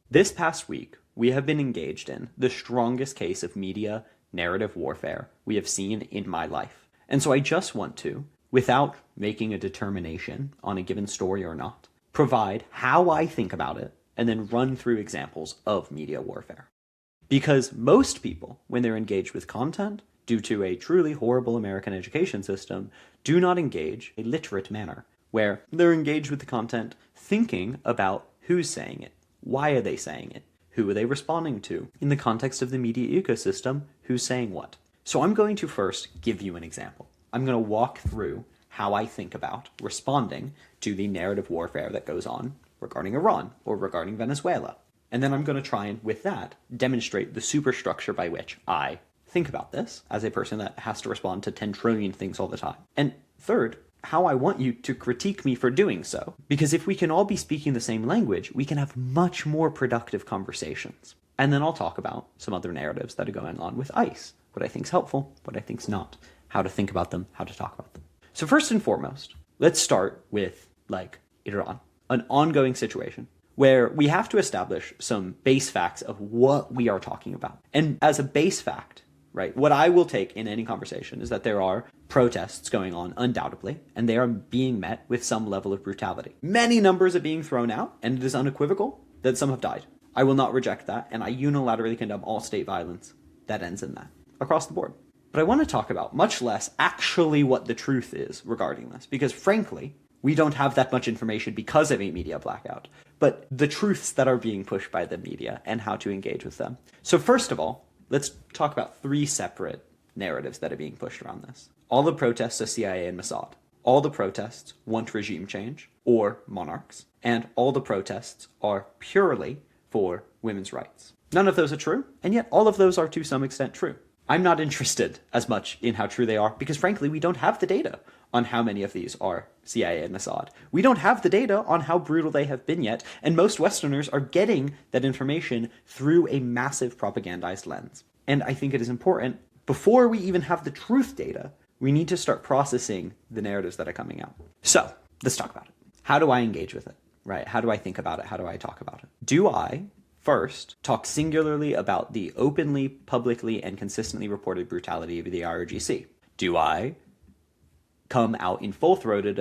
This past week, we have been engaged in the strongest case of media narrative warfare we have seen in my life. And so I just want to, without making a determination on a given story or not, provide how I think about it and then run through examples of media warfare. Because most people, when they're engaged with content, due to a truly horrible American education system, do not engage in a literate manner, where they're engaged with the content thinking about who's saying it, why are they saying it, who are they responding to, in the context of the media ecosystem, who's saying what. So I'm going to first give you an example. I'm going to walk through how I think about responding to the narrative warfare that goes on regarding Iran or regarding Venezuela. And then I'm going to try and, with that, demonstrate the superstructure by which I think about this as a person that has to respond to 10 trillion things all the time. And third, how I want you to critique me for doing so. Because if we can all be speaking the same language, we can have much more productive conversations. And then I'll talk about some other narratives that are going on with ICE, what I think is helpful, what I think is not, how to think about them, how to talk about them. So first and foremost, let's start with, Iran, an ongoing situation where we have to establish some base facts of what we are talking about. And as a base fact, right, what I will take in any conversation is that there are protests going on, undoubtedly, and they are being met with some level of brutality. Many numbers are being thrown out, and it is unequivocal that some have died. I will not reject that, and I unilaterally condemn all state violence that ends in that, across the board. But I want to talk about much less actually what the truth is regarding this, because frankly, we don't have that much information because of a media blackout, but the truths that are being pushed by the media and how to engage with them. So first of all, let's talk about 3 separate narratives that are being pushed around this. All the protests are CIA and Mossad. All the protests want regime change or monarchs. And all the protests are purely for women's rights. None of those are true, and yet all of those are to some extent true. I'm not interested as much in how true they are because frankly, we don't have the data on how many of these are CIA and Mossad. We don't have the data on how brutal they have been yet, and most Westerners are getting that information through a massive propagandized lens. And I think it is important, before we even have the truth data, we need to start processing the narratives that are coming out. So, let's talk about it. How do I engage with it, right? How do I think about it? How do I talk about it? Do I first talk singularly about the openly, publicly, and consistently reported brutality of the IRGC? Do I come out in full-throated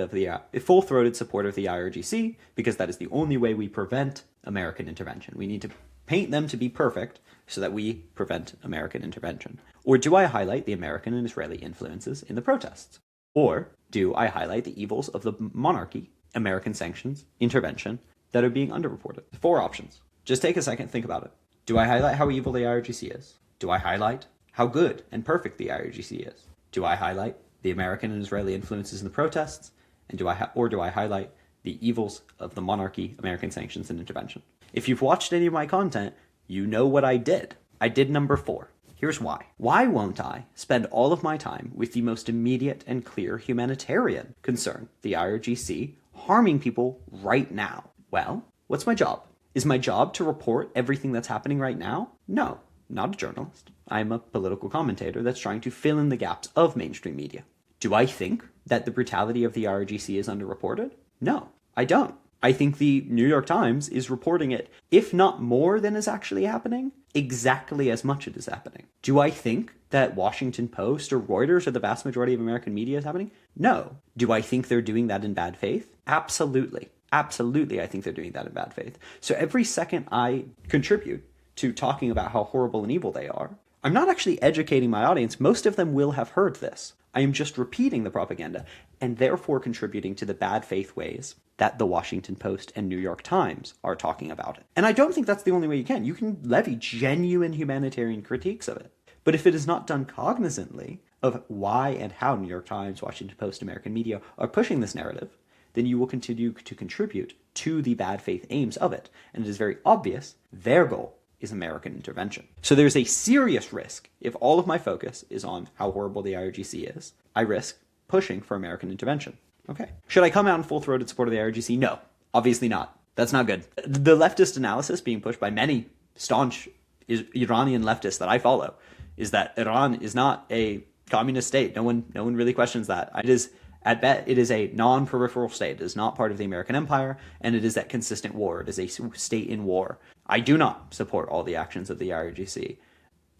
support of the IRGC because that is the only way we prevent American intervention? We need to paint them to be perfect so that we prevent American intervention. Or do I highlight the American and Israeli influences in the protests? Or do I highlight the evils of the monarchy, American sanctions, intervention that are being underreported? 4 options. Just take a second, think about it. Do I highlight how evil the IRGC is? Do I highlight how good and perfect the IRGC is? Do I highlight the American and Israeli influences in the protests? And do I highlight the evils of the monarchy, American sanctions, and intervention? If you've watched any of my content, you know what I did. I did number 4. Here's why. Why won't I spend all of my time with the most immediate and clear humanitarian concern, the IRGC, harming people right now? Well, what's my job? Is my job to report everything that's happening right now? No, not a journalist. I'm a political commentator that's trying to fill in the gaps of mainstream media. Do I think that the brutality of the IRGC is underreported? No, I don't. I think the New York Times is reporting it, if not more than is actually happening, exactly as much it is happening. Do I think that Washington Post or Reuters or the vast majority of American media is happening? No. Do I think they're doing that in bad faith? Absolutely. Absolutely, I think they're doing that in bad faith. So every second I contribute to talking about how horrible and evil they are, I'm not actually educating my audience. Most of them will have heard this. I am just repeating the propaganda and therefore contributing to the bad faith ways that the Washington Post and New York Times are talking about it. And I don't think that's the only way you can. You can levy genuine humanitarian critiques of it. But if it is not done cognizantly of why and how New York Times, Washington Post, American media are pushing this narrative, then you will continue to contribute to the bad faith aims of it. And it is very obvious their goal is American intervention. So there's a serious risk if all of my focus is on how horrible the IRGC is. I risk pushing for American intervention. Okay. Should I come out in full-throated support of the IRGC? No, obviously not. That's not good. The leftist analysis being pushed by many staunch Iranian leftists that I follow is that Iran is not a communist state. No one really questions that. It is At best, it is a non-peripheral state. It is not part of the American empire, and it is at consistent war. It is a state in war. I do not support all the actions of the IRGC.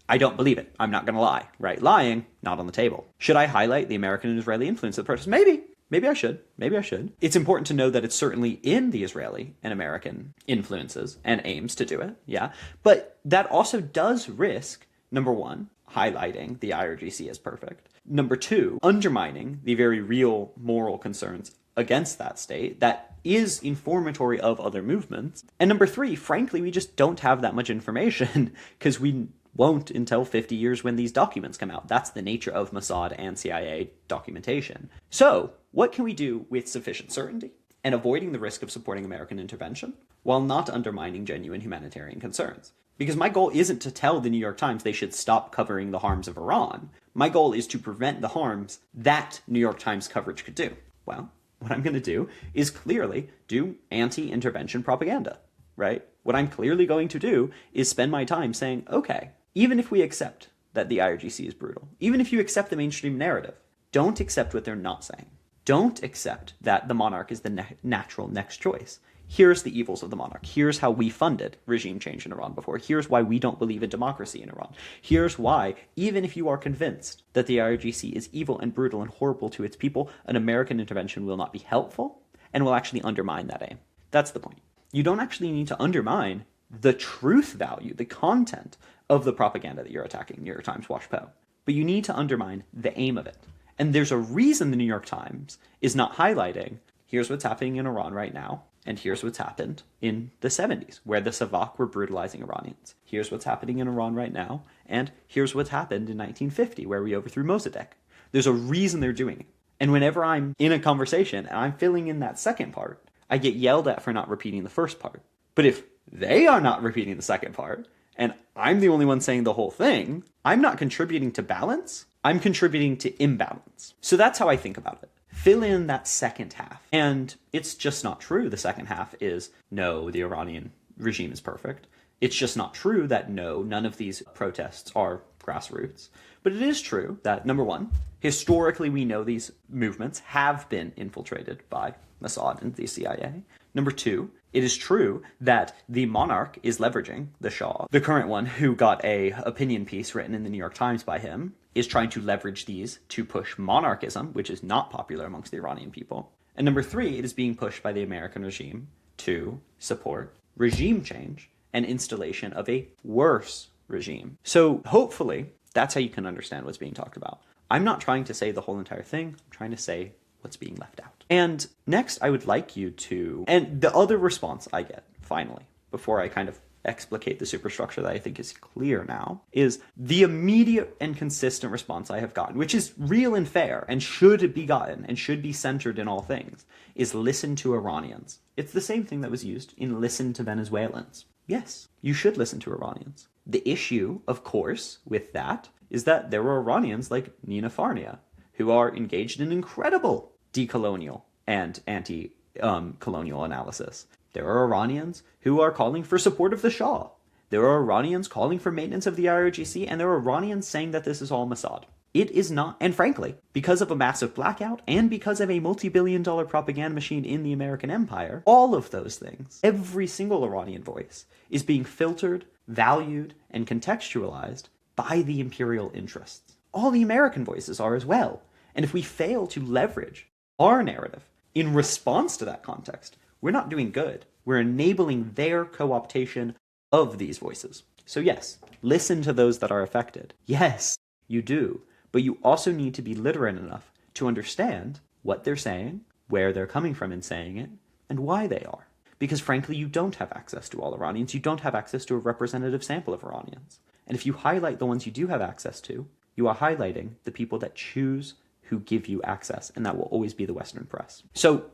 I don't believe it. I'm not going to lie, right? Lying, not on the table. Should I highlight the American and Israeli influence of the protest? Maybe. Maybe I should. Maybe I should. It's important to know that it's certainly in the Israeli and American influences and aims to do it, yeah. But that also does risk, number one, highlighting the IRGC as perfect. Number two, undermining the very real moral concerns against that state that is informatory of other movements. And number three, frankly, we just don't have that much information because we won't until 50 years when these documents come out. That's the nature of Mossad and CIA documentation. So, what can we do with sufficient certainty and avoiding the risk of supporting American intervention while not undermining genuine humanitarian concerns? Because my goal isn't to tell the New York Times they should stop covering the harms of Iran. My goal is to prevent the harms that New York Times coverage could do. Well, what I'm going to do is clearly do anti-intervention propaganda, right? What I'm clearly going to do is spend my time saying, okay, even if we accept that the IRGC is brutal, even if you accept the mainstream narrative, don't accept what they're not saying. Don't accept that the monarch is the natural next choice. Here's the evils of the monarch. Here's how we funded regime change in Iran before. Here's why we don't believe in democracy in Iran. Here's why, even if you are convinced that the IRGC is evil and brutal and horrible to its people, an American intervention will not be helpful and will actually undermine that aim. That's the point. You don't actually need to undermine the truth value, the content of the propaganda that you're attacking, New York Times, WashPo. But you need to undermine the aim of it. And there's a reason the New York Times is not highlighting, here's what's happening in Iran right now, and here's what's happened in the 70s, where the Savak were brutalizing Iranians. Here's what's happening in Iran right now, and here's what's happened in 1950, where we overthrew Mossadegh. There's a reason they're doing it. And whenever I'm in a conversation and I'm filling in that second part, I get yelled at for not repeating the first part. But if they are not repeating the second part, and I'm the only one saying the whole thing, I'm not contributing to balance, I'm contributing to imbalance. So that's how I think about it. Fill in that second half. And it's just not true. The second half is, no, the Iranian regime is perfect. It's just not true that, no, none of these protests are grassroots. But it is true that, number one, historically we know these movements have been infiltrated by Mossad and the CIA. Number two, it is true that the monarch is leveraging the Shah. The current one, who got a opinion piece written in the New York Times by him, is trying to leverage these to push monarchism, which is not popular amongst the Iranian people. And number three, it is being pushed by the American regime to support regime change and installation of a worse regime. So hopefully that's how you can understand what's being talked about. I'm not trying to say the whole entire thing. I'm trying to say what's being left out. And next, I would like you to, and the other response I get, finally, before I kind of explicate the superstructure that I think is clear now, is the immediate and consistent response I have gotten, which is real and fair and should be gotten and should be centered in all things, is listen to Iranians. It's the same thing that was used in listen to Venezuelans. Yes, you should listen to Iranians. The issue, of course, with that is that there were Iranians like Nina Farnia who are engaged in incredible decolonial and anti-colonial analysis. There are Iranians who are calling for support of the Shah. There are Iranians calling for maintenance of the IRGC, and there are Iranians saying that this is all Mossad. It is not, and frankly, because of a massive blackout and because of a multi-billion-dollar propaganda machine in the American empire, all of those things, every single Iranian voice is being filtered, valued, and contextualized by the imperial interests. All the American voices are as well. And if we fail to leverage our narrative in response to that context, we're not doing good. We're enabling their co-optation of these voices. So yes, listen to those that are affected. Yes, you do. But you also need to be literate enough to understand what they're saying, where they're coming from in saying it, and why they are. Because frankly, you don't have access to all Iranians. You don't have access to a representative sample of Iranians. And if you highlight the ones you do have access to, you are highlighting the people that choose who give you access, and that will always be the Western press. So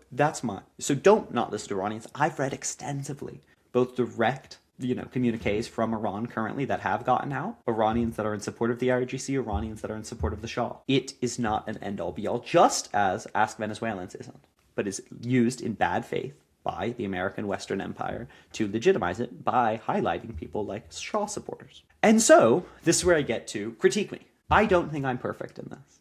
so don't not listen to Iranians. I've read extensively, both direct, communiques from Iran currently that have gotten out, Iranians that are in support of the IRGC, Iranians that are in support of the Shah. It is not an end-all be-all, just as Ask Venezuelans isn't, but is used in bad faith by the American Western Empire to legitimize it by highlighting people like Shah supporters. And so, this is where I get to critique me. I don't think I'm perfect in this.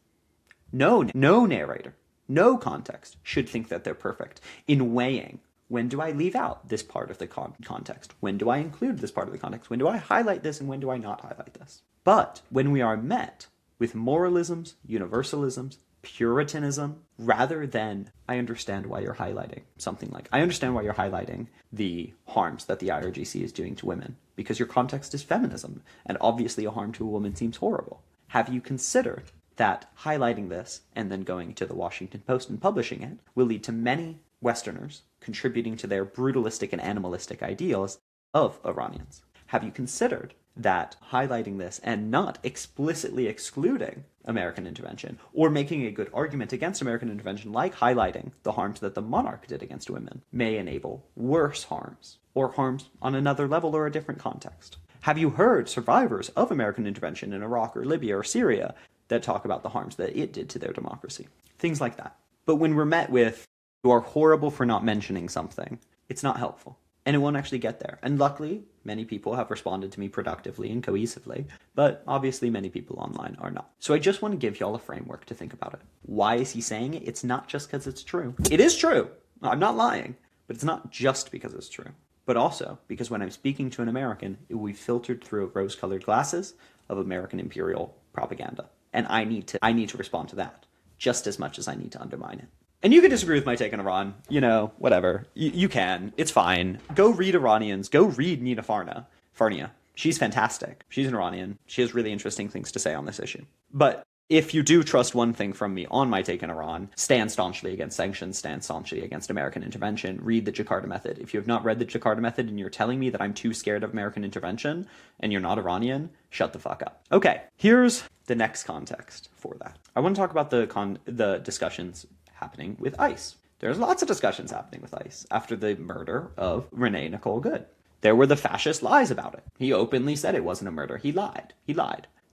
No narrator no context should think that they're perfect in weighing, when do I leave out this part of the context? When do I include this part of the context? When do I highlight this and when do I not highlight this? But when we are met with moralisms, universalisms, Puritanism, rather than, I understand why you're highlighting something like, I understand why you're highlighting the harms that the IRGC is doing to women, because your context is feminism, and obviously a harm to a woman seems horrible. Have you considered that highlighting this and then going to the Washington Post and publishing it will lead to many Westerners contributing to their brutalistic and animalistic ideals of Iranians? Have you considered that highlighting this and not explicitly excluding American intervention, or making a good argument against American intervention, like highlighting the harms that the monarch did against women, may enable worse harms, or harms on another level or a different context? Have you heard survivors of American intervention in Iraq or Libya or Syria that talk about the harms that it did to their democracy? Things like that. But when we're met with, you are horrible for not mentioning something, it's not helpful. And it won't actually get there. And luckily, many people have responded to me productively and cohesively, but obviously many people online are not. So I just want to give y'all a framework to think about it. Why is he saying it? It's not just because it's true. It is true. I'm not lying, but it's not just because it's true. But also because when I'm speaking to an American, it will be filtered through rose-colored glasses of American imperial propaganda. And I need to respond to that just as much as I need to undermine it. And you can disagree with my take on Iran, you know, whatever. You can. It's fine. Go read Iranians. Go read Nina Farnia. She's fantastic. She's an Iranian. She has really interesting things to say on this issue. But if you do trust one thing from me on my take on Iran, stand staunchly against sanctions, stand staunchly against American intervention, read the Jakarta Method. If you have not read the Jakarta Method and you're telling me that I'm too scared of American intervention and you're not Iranian, shut the fuck up. Okay, here's the next context for that. I want to talk about the discussions happening with ICE. There's lots of discussions happening with ICE after the murder of Renee Nicole Good. There were the fascist lies about it. He openly said it wasn't a murder. He lied.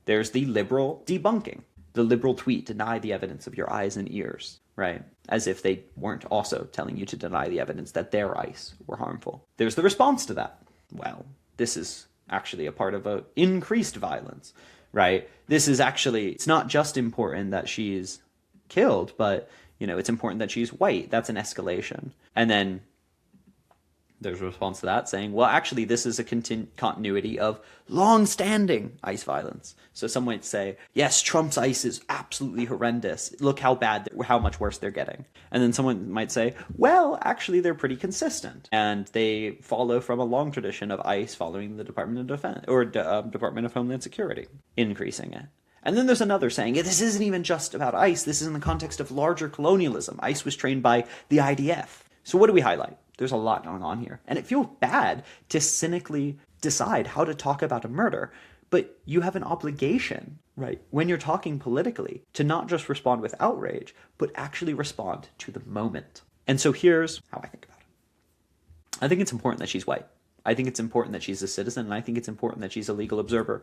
There's the liberal debunking. The liberal tweet, deny the evidence of your eyes and ears, right? As if they weren't also telling you to deny the evidence that their ICE were harmful. There's the response to that. Well, this is actually a part of a increased violence, right? This is actually, it's not just important that she's killed, but you know, it's important that she's white. That's an escalation. And then there's a response to that saying, well, actually, this is a continuity of long-standing ICE violence. So some might say, yes, Trump's ICE is absolutely horrendous. Look how much worse they're getting. And then someone might say, well, actually, they're pretty consistent. And they follow from a long tradition of ICE following the Department of Defense or Department of Homeland Security, increasing it. And then there's another saying, this isn't even just about ICE. This is in the context of larger colonialism. ICE was trained by the IDF. So what do we highlight? There's a lot going on here. And it feels bad to cynically decide how to talk about a murder. But you have an obligation, right, when you're talking politically, to not just respond with outrage, but actually respond to the moment. And so here's how I think about it. I think it's important that she's white. I think it's important that she's a citizen. And I think it's important that she's a legal observer.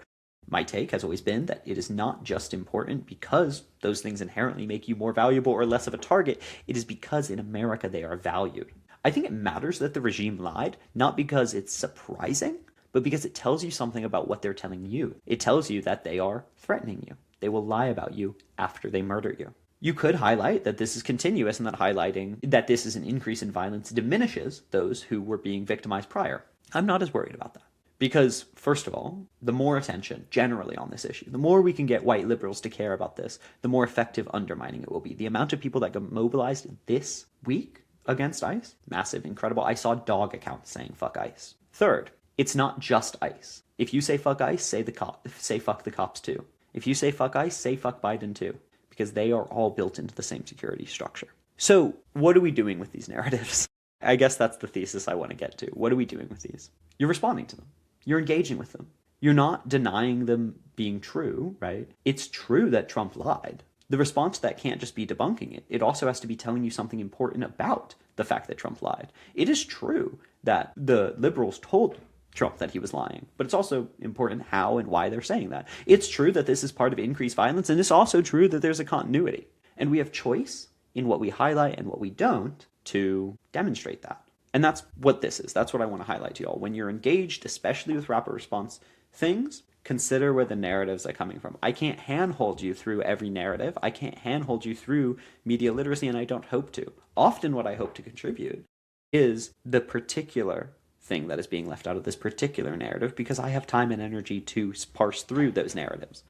My take has always been that it is not just important because those things inherently make you more valuable or less of a target. It is because in America they are valued. I think it matters that the regime lied, not because it's surprising, but because it tells you something about what they're telling you. It tells you that they are threatening you. They will lie about you after they murder you. You could highlight that this is continuous and that highlighting that this is an increase in violence diminishes those who were being victimized prior. I'm not as worried about that. Because, first of all, the more attention generally on this issue, the more we can get white liberals to care about this, the more effective undermining it will be. The amount of people that got mobilized this week against ICE, massive, incredible. I saw dog accounts saying fuck ICE. Third, it's not just ICE. If you say fuck ICE, say fuck the cops too. If you say fuck ICE, say fuck Biden too. Because they are all built into the same security structure. So, what are we doing with these narratives? I guess that's the thesis I want to get to. What are we doing with these? You're responding to them. You're engaging with them. You're not denying them being true, right? It's true that Trump lied. The response to that can't just be debunking it. It also has to be telling you something important about the fact that Trump lied. It is true that the liberals told Trump that he was lying, but it's also important how and why they're saying that. It's true that this is part of increased violence, and it's also true that there's a continuity. And we have choice in what we highlight and what we don't to demonstrate that. And that's what this is. That's what I want to highlight to y'all. When you're engaged, especially with rapid response things, consider where the narratives are coming from. I can't handhold you through every narrative. I can't handhold you through media literacy, and I don't hope to. Often what I hope to contribute is the particular thing that is being left out of this particular narrative, because I have time and energy to parse through those narratives.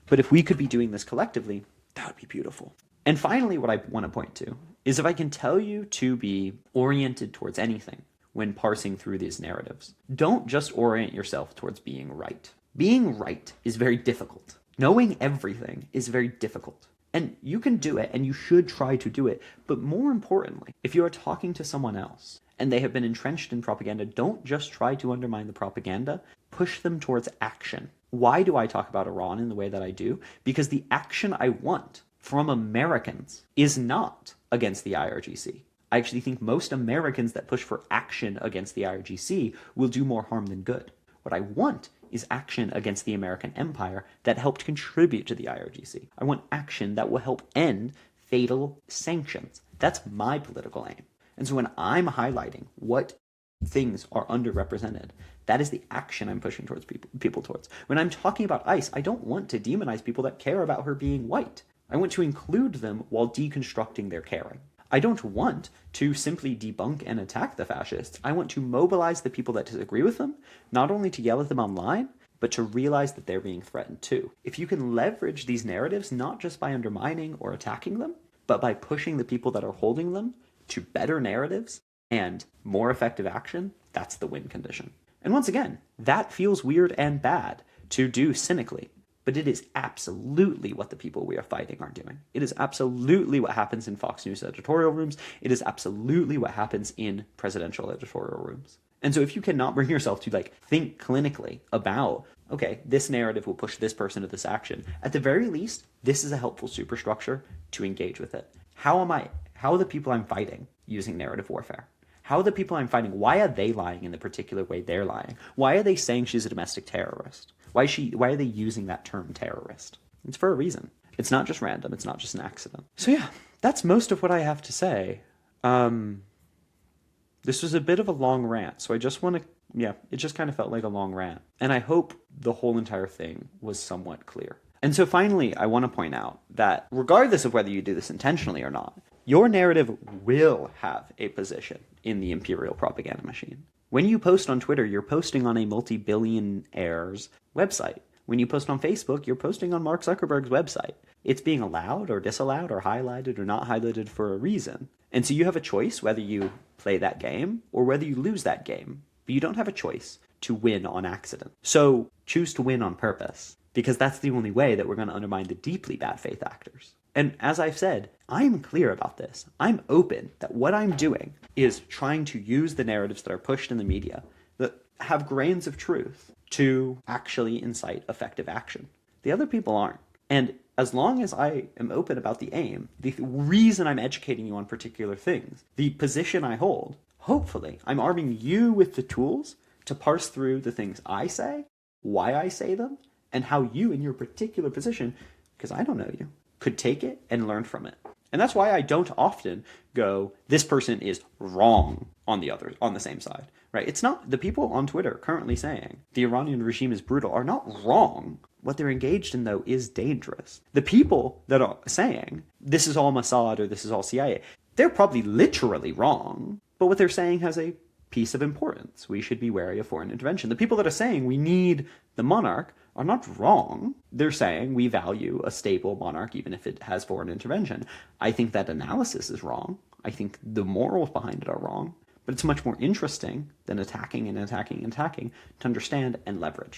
But if we could be doing this collectively, that would be beautiful. And finally, what I want to point to is, if I can tell you to be oriented towards anything when parsing through these narratives, don't just orient yourself towards being right. Being right is very difficult. Knowing everything is very difficult. And you can do it, and you should try to do it. But more importantly, if you are talking to someone else and they have been entrenched in propaganda, don't just try to undermine the propaganda, push them towards action. Why do I talk about Iran in the way that I do? Because the action I want from Americans is not against the IRGC. I actually think most Americans that push for action against the IRGC will do more harm than good. What I want is action against the American empire that helped contribute to the IRGC. I want action that will help end fatal sanctions. That's my political aim. And so when I'm highlighting what things are underrepresented, that is the action I'm pushing towards people towards. When I'm talking about ICE, I don't want to demonize people that care about her being white. I want to include them while deconstructing their caring. I don't want to simply debunk and attack the fascists. I want to mobilize the people that disagree with them, not only to yell at them online, but to realize that they're being threatened too. If you can leverage these narratives, not just by undermining or attacking them, but by pushing the people that are holding them to better narratives and more effective action, that's the win condition. And once again, that feels weird and bad to do cynically. But it is absolutely what the people we are fighting are doing. It is absolutely what happens in Fox News editorial rooms. It is absolutely what happens in presidential editorial rooms. And so if you cannot bring yourself to think clinically about, okay, this narrative will push this person to this action, at the very least, this is a helpful superstructure to engage with it. How are the people I'm fighting using narrative warfare? How are the people I'm fighting, why are they lying in the particular way they're lying? Why are they saying she's a domestic terrorist? Why are they using that term terrorist? It's for a reason. It's not just random. It's not just an accident. So yeah, that's most of what I have to say. This was a bit of a long rant, so I just want to, it just kind of felt like a long rant. And I hope the whole entire thing was somewhat clear. And so finally, I want to point out that regardless of whether you do this intentionally or not, your narrative will have a position in the Imperial Propaganda machine. When you post on Twitter, you're posting on a multi-billionaire's website. When you post on Facebook, you're posting on Mark Zuckerberg's website. It's being allowed or disallowed or highlighted or not highlighted for a reason. And so you have a choice whether you play that game or whether you lose that game. But you don't have a choice to win on accident. So choose to win on purpose, because that's the only way that we're going to undermine the deeply bad faith actors. And as I've said, I'm clear about this. I'm open that what I'm doing is trying to use the narratives that are pushed in the media that have grains of truth to actually incite effective action. The other people aren't. And as long as I am open about the aim, the reason I'm educating you on particular things, the position I hold, hopefully I'm arming you with the tools to parse through the things I say, why I say them, and how you in your particular position, because I don't know you, could take it and learn from it. And that's why I don't often go, this person is wrong on the same side, right? It's not the people on Twitter currently saying the Iranian regime is brutal are not wrong. What they're engaged in, though, is dangerous. The people that are saying this is all Mossad or this is all CIA, they're probably literally wrong. But what they're saying has a piece of importance. We should be wary of foreign intervention. The people that are saying we need the monarch are not wrong. They're saying we value a stable monarch even if it has foreign intervention. I think that analysis is wrong. I think the morals behind it are wrong. But it's much more interesting than attacking and attacking and attacking to understand and leverage.